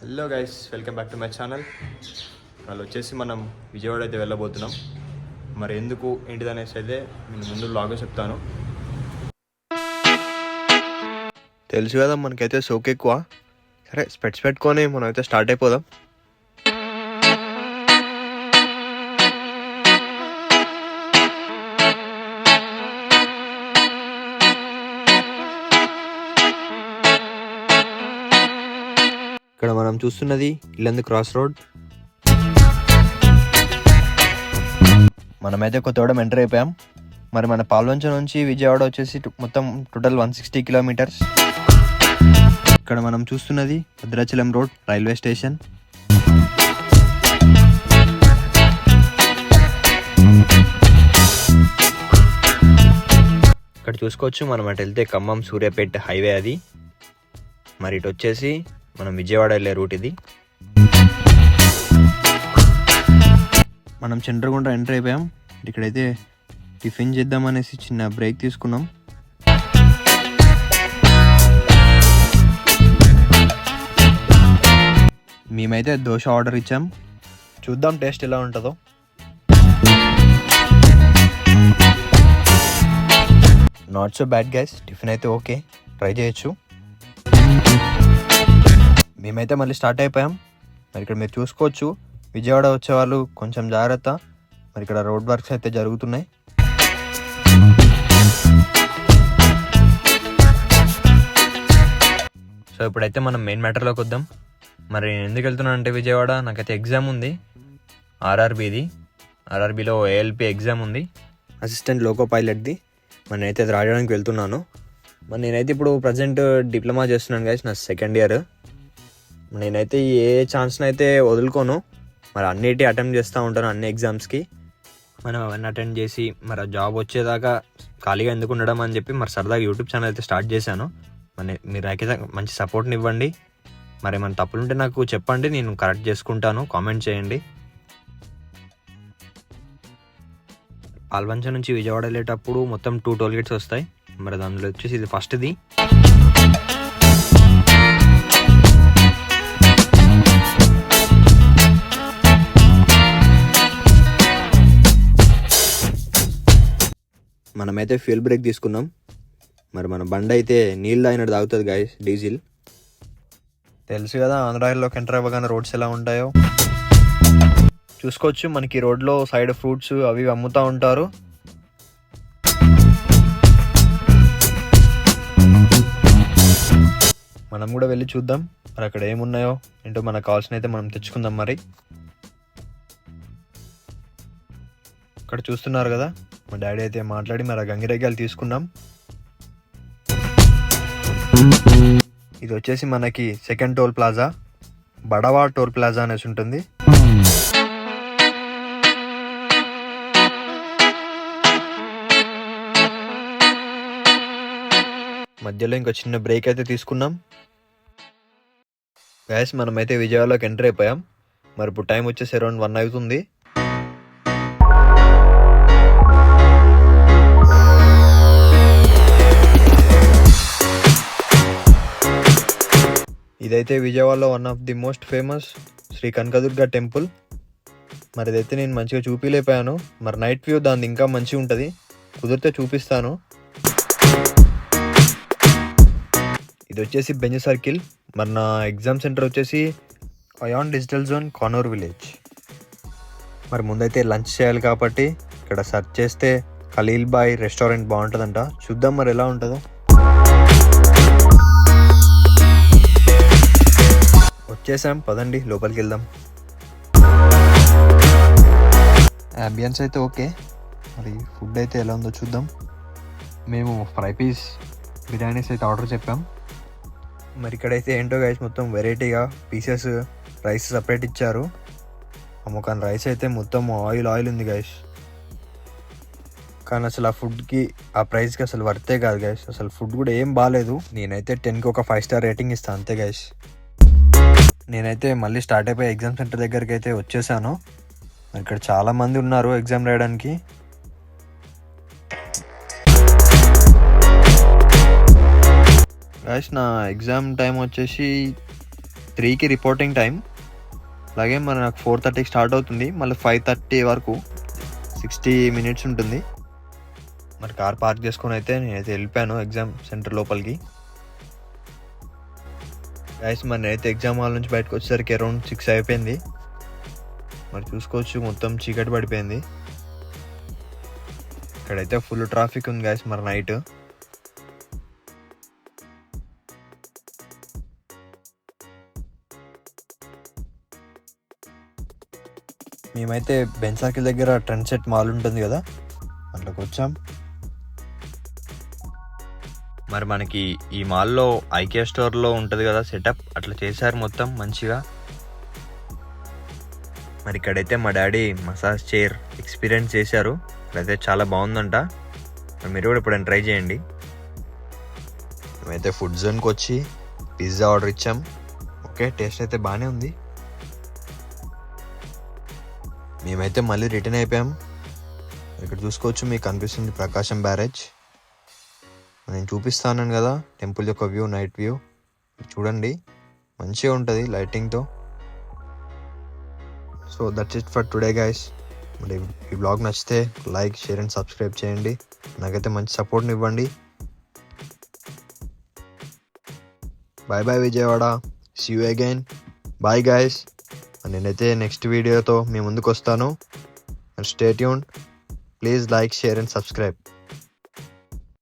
Hello guys, welcome back to my channel. వాళ్ళు వచ్చేసి మనం విజయవాడ అయితే వెళ్ళబోతున్నాం. మరి ఎందుకు ఏంటిదనేసి అయితే నేను ముందు బ్లాగ్లో చెప్తాను. తెలుసు కదా మనకైతే సోక్ ఎక్కువ. సరే స్పెట్స్ పెట్టుకొని మనం అయితే స్టార్ట్ అయిపోదాం. ఇక్కడ మనం చూస్తున్నది ఇల్లందు క్రాస్ రోడ్. మనమైతే కొత్తగూడెం ఎంటర్ అయిపోయాం. మరి మన పాల్వంచ నుంచి విజయవాడ వచ్చేసి మొత్తం టోటల్ 160 కిలోమీటర్స్. ఇక్కడ మనం చూస్తున్నది భద్రాచలం రోడ్ రైల్వే స్టేషన్. ఇక్కడ చూసుకోవచ్చు మనం అటు వెళ్తే ఖమ్మం సూర్యాపేట హైవే అది. మరి ఇటు వచ్చేసి మనం విజయవాడ వెళ్ళే రూట్ ఇది. మనం చంద్రగుంట ఎంటర్ అయిపోయాం. ఇక్కడైతే టిఫిన్ చేద్దామనేసి చిన్న బ్రేక్ తీసుకున్నాం. మేమైతే దోశ ఆర్డర్ ఇచ్చాం. చూద్దాం టేస్ట్ ఎలా ఉంటుందో. Not so bad guys, tiffin అయితే ఓకే, ట్రై చేయొచ్చు. మేమైతే మళ్ళీ స్టార్ట్ అయిపోయాం. మరి ఇక్కడ మీరు చూసుకోవచ్చు విజయవాడ వచ్చేవాళ్ళు కొంచెం జాగ్రత్త. మరి ఇక్కడ రోడ్ వర్క్స్ అయితే జరుగుతున్నాయి. సో ఇప్పుడైతే మనం మెయిన్ మ్యాటర్లోకి వద్దాం. మరి నేను ఎందుకు వెళ్తున్నాను అంటే విజయవాడ నాకైతే ఎగ్జామ్ ఉంది, ఆర్ఆర్బీది. ఆర్ఆర్బీలో ఏఎల్పి ఎగ్జామ్ ఉంది, అసిస్టెంట్ లోకో పైలట్ది. మరి నేనైతే అది రాయడానికి వెళ్తున్నాను. మరి నేనైతే ఇప్పుడు ప్రజెంట్ డిప్లొమా చేస్తున్నాను గైస్, నా సెకండ్ ఇయర్. నేనైతే ఏ ఛాన్స్ని అయితే వదులుకోను. మరి అన్నిటి అటెంప్ట్ చేస్తూ ఉంటాను, అన్ని ఎగ్జామ్స్కి. మనం అవన్నీ అటెండ్ చేసి మరి ఆ జాబ్ వచ్చేదాకా ఖాళీగా ఎందుకు ఉండడం అని చెప్పి మరి సరదాగా యూట్యూబ్ ఛానల్ అయితే స్టార్ట్ చేశాను. మరి మీరు నాకైతే మంచి సపోర్ట్ని ఇవ్వండి. మరి ఏమైనా తప్పులుంటే నాకు చెప్పండి, నేను కరెక్ట్ చేసుకుంటాను. కామెంట్ చేయండి. పాల్వంచ నుంచి విజయవాడ వెళ్ళేటప్పుడు మొత్తం 2 టోల్ గేట్స్ వస్తాయి. మరి అందులో వచ్చేసి ఇది ఫస్ట్ది. మనమైతే ఫ్యూల్ బ్రేక్ తీసుకున్నాం. మరి మన బండి అయితే నీళ్ళు తాగినట్టు తాగుతుంది గాయస్, డీజిల్. తెలుసు కదా ఆంధ్రాలోకి ఎంటర్ అవ్వగానే రోడ్స్ ఎలా ఉంటాయో చూసుకోవచ్చు. మనకి రోడ్లో సైడ్ ఫ్రూట్స్ అవి అమ్ముతూ ఉంటారు. మనం కూడా వెళ్ళి చూద్దాం మరి అక్కడ ఏమున్నాయో ఏంటో. మనకు కావాల్సిన అయితే మనం తెచ్చుకుందాం. మరి ఇక్కడ చూస్తున్నారు కదా మా డాడీ అయితే మాట్లాడి మరి గంగిరెగ్గాలు తీసుకున్నాం. ఇది వచ్చేసి మనకి second toll plaza, Badava toll plaza అనేసి ఉంటుంది. మధ్యలో ఇంకో చిన్న బ్రేక్ అయితే తీసుకున్నాం. గైస్ మనమైతే విజయవాడలోకి ఎంటర్ అయిపోయాం. మరి ఇప్పుడు టైం వచ్చేసి అరౌండ్ 1 అవుతుంది. ఇదైతే విజయవాడలో one of the most famous Shri Kanakadurga temple. మరి ఇదైతే నేను మంచిగా చూపిలేకపోయాను. మరి నైట్ వ్యూ దాన్ని ఇంకా మంచిగా ఉంటుంది, కుదిరితే చూపిస్తాను. ఇది వచ్చేసి బెంజ్ సర్కిల్. మరి నా ఎగ్జామ్ సెంటర్ వచ్చేసి Ion Digital Zone Kanur village. మరి ముందైతే లంచ్ చేయాలి కాబట్టి ఇక్కడ సెర్చ్ చేస్తే ఖలీల్ బాయ్ రెస్టారెంట్ బాగుంటుందంట. చూద్దాం మరి ఎలా ఉంటుందో. వచ్చేసాం, పదండి లోపలికి వెళ్దాం. అంబియన్స్ అయితే ఓకే. మరి ఫుడ్ అయితే ఎలా ఉందో చూద్దాం. మేము ఫ్రై పీస్ బిర్యానీస్ అయితే ఆర్డర్ చెప్పాం. మరి ఇక్కడైతే ఏంటో గైస్ మొత్తం వెరైటీగా పీసెస్ రైస్ సపరేట్ ఇచ్చారు. కానీ రైస్ అయితే మొత్తం ఆయిల్ ఉంది గైస్. కానీ అసలు ఆ ఫుడ్కి ఆ ప్రైస్కి అసలు వర్తే కాదు గైస్. అసలు ఫుడ్ కూడా ఏం బాగాలేదు. నేనైతే 10కి ఒక 5 స్టార్ రేటింగ్ ఇస్తాను అంతే గైస్. నేనైతే మళ్ళీ స్టార్ట్ అయిపోయి ఎగ్జామ్ సెంటర్ దగ్గరికి అయితే వచ్చేసాను. ఇక్కడ చాలా మంది ఉన్నారు ఎగ్జామ్ రాయడానికి. గైస్ నా ఎగ్జామ్ టైం వచ్చేసి 3కి రిపోర్టింగ్ టైం. అలాగే మనకు 4:30కి స్టార్ట్ అవుతుంది, మళ్ళీ 5:30 వరకు 60 మినిట్స్ ఉంటుంది. మరి కార్ పార్క్ చేసుకొని అయితే నేనైతే వెళ్ళిపోయాను ఎగ్జామ్ సెంటర్ లోపలికి. గైస్ మరి నేనైతే ఎగ్జామ్ హాల్ నుంచి బయటకు వచ్చేసరికి అరౌండ్ 6 అయిపోయింది. మరి చూసుకోవచ్చు మొత్తం చీకటి పడిపోయింది. ఇక్కడైతే ఫుల్ ట్రాఫిక్ ఉంది గైస్ మరి నైట్. మేమైతే బెంచ్ సర్కిల్ దగ్గర ట్రెండ్ సెట్ మాల్ ఉంటుంది కదా, అట్లోకి వచ్చాం. మరి మనకి ఈ మాల్లో ఐకియా స్టోర్లో ఉంటుంది కదా సెటప్, అట్లా చేశారు మొత్తం మంచిగా. మరి ఇక్కడైతే మా డాడీ మసాజ్ చైర్ ఎక్స్పీరియన్స్ చేశారు, ఇక్కడైతే చాలా బాగుందంట. మరి మీరు కూడా ఎప్పుడైనా ట్రై చేయండి. మేమైతే ఫుడ్ జోన్కి వచ్చి పిజ్జా ఆర్డర్ ఇచ్చాం. ఓకే, టేస్ట్ అయితే బాగానే ఉంది. మేమైతే మళ్ళీ రిటర్న్ అయిపోయాం. ఇక్కడ చూసుకోవచ్చు, మీకు కనిపిస్తుంది ప్రకాశం బ్యారేజ్. నేను చూపిస్తాను కదా టెంపుల్ యొక్క వ్యూ, నైట్ వ్యూ చూడండి, మంచిగా ఉంటుంది లైటింగ్తో. So that's it for today guys. మరి ఈ బ్లాగ్ నచ్చితే లైక్, షేర్ అండ్ సబ్స్క్రైబ్ చేయండి. నాకైతే మంచి సపోర్ట్ని ఇవ్వండి. Bye bye Vijayawada, see you again, bye guys. నేనైతే నెక్స్ట్ వీడియోతో మీ ముందుకు వస్తాను. Stay tuned, please like, share and subscribe.